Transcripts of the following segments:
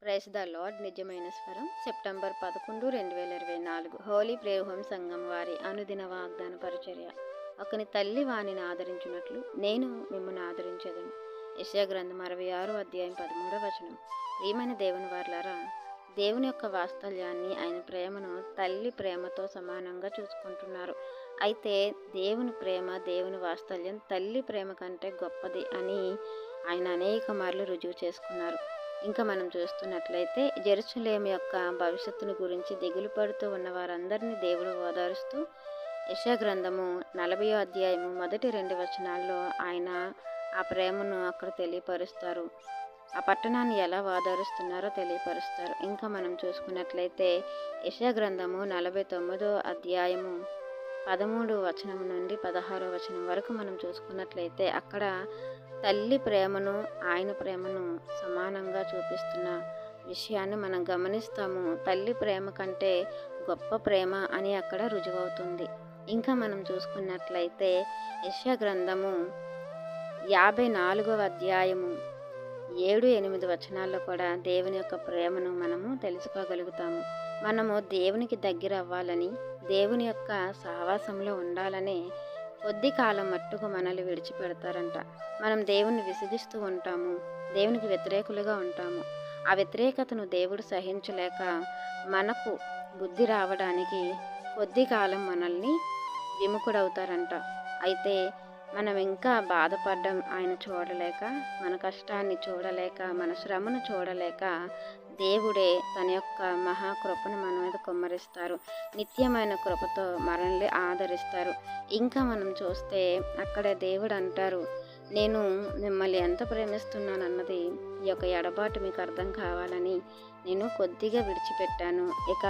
Praise the lord. నిజమైన స్వరం September 11, 2024 Holi prayer home సంఘం వారి అనుదిన వాగ్దాన పరిచర్య. ఒకని తల్లి వాణిని ఆదరించినట్లు నేను మిమ్మల్ని ఆదరించేదను. యెషయా గ్రంథం 66 అధ్యాయం 13వ వచనం. ప్రియమైన దేవుని వారలారా, దేవుని యొక్క వాత్సల్యాన్ని, ఆయన ప్రేమను తల్లి ప్రేమతో సమానంగా చూసుకుంటున్నారు. అయితే దేవుని ప్రేమ, దేవుని వాత్సల్యం తల్లి ప్రేమ కంటే గొప్పది అని ఆయన అనేక మార్లు రుజువు చేసుకున్నారు. ఇంకా మనం చూస్తున్నట్లయితే జెరూసలేము యొక్క భవిష్యత్తును గురించి దిగులు పడుతూ ఉన్న వారందరినీ దేవుడు ఓదారుస్తూ యెషయా గ్రంథము 40వ అధ్యాయము మొదటి 2 వచనాల్లో ఆయన ఆ ప్రేమను అక్కడ తెలియపరుస్తారు. ఆ పట్టణాన్ని ఎలా ఓదారుస్తున్నారో తెలియపరుస్తారు. ఇంకా మనం చూసుకున్నట్లయితే యెషయా గ్రంథము 49వ అధ్యాయము 13వ వచనం నుండి 16వ వచనం వరకు మనం చూసుకున్నట్లయితే అక్కడ తల్లి ప్రేమను, ఆయన ప్రేమను సమానంగా చూపిస్తున్న విషయాన్ని మనం గమనిస్తాము. తల్లి ప్రేమ కంటే గొప్ప ప్రేమ అని అక్కడ రుజువవుతుంది. ఇంకా మనం చూసుకున్నట్లయితే యెషయా గ్రంథము 54వ అధ్యాయము 7-8 వచనాల్లో కూడా దేవుని యొక్క ప్రేమను మనము తెలుసుకోగలుగుతాము. మనము దేవునికి దగ్గర అవ్వాలని, దేవుని యొక్క సహవాసంలో ఉండాలని కొద్ది కాలం మట్టుకు మనల్ని విడిచిపెడతారంట. మనం దేవుని విసిగిస్తూ ఉంటాము, దేవునికి వ్యతిరేకులుగా ఉంటాము. ఆ వ్యతిరేకతను దేవుడు సహించలేక మనకు బుద్ధి రావడానికి కొద్ది కాలం మనల్ని విముఖుడవుతారంట. అయితే మనం ఇంకా బాధపడడం ఆయన చూడలేక, మన కష్టాన్ని చూడలేక, మన శ్రమను చూడలేక దేవుడే తన యొక్క మహాకృపను మన మీద కుమ్మరిస్తారు. నిత్యమైన కృపతో మనల్ని ఆదరిస్తారు. ఇంకా మనం చూస్తే అక్కడ దేవుడు అంటారు, నేను మిమ్మల్ని ఎంత ప్రేమిస్తున్నానన్నది ఈ యొక్క ఎడబాటు మీకు అర్థం కావాలని నేను కొద్దిగా విడిచిపెట్టాను, ఇక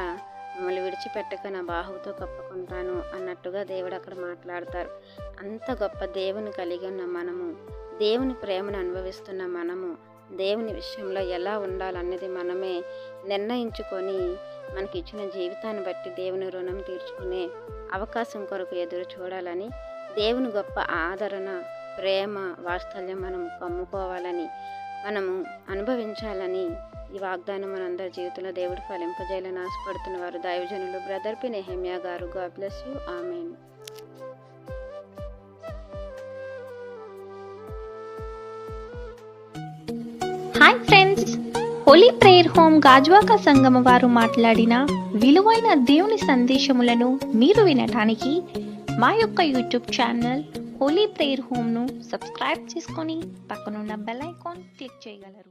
మిమ్మల్ని విడిచిపెట్టక నా బాహువుతో కప్పుకుంటాను అన్నట్టుగా దేవుడు అక్కడ మాట్లాడతారు. అంత గొప్ప దేవుని కలిగి ఉన్న మనము, దేవుని ప్రేమను అనుభవిస్తున్న మనము, దేవుని విషయంలో ఎలా ఉండాలన్నది మనమే నిర్ణయించుకొని మనకి ఇచ్చిన జీవితాన్ని బట్టి దేవుని రుణం తీర్చుకునే అవకాశం కొరకు ఎదురు చూడాలని, దేవుని గొప్ప ఆదరణ, ప్రేమ, వాత్సల్యం మనం కమ్ముకోవాలని, మనము అనుభవించాలని ఈ వాగ్దానం మనందరి జీవితంలో దేవుడు ఫలింపజేయాలని ఆశపడుతున్న వారు దైవజనులు బ్రదర్ పి నెహెమ్యా గారు. God bless you. Amen. Hi friends, Holi prayer home Gajuwaka సంగమ వారు మాట్లాడిన విలువైన దేవుని సందేశములను మీరు వినటానికి మా యొక్క యూట్యూబ్ ఛానల్ హోలీ ప్రేయర్ హోమ్ను సబ్స్క్రైబ్ చేసుకొని పక్కనున్న బెల్ ఐకాన్ క్లిక్ చేయగలరు.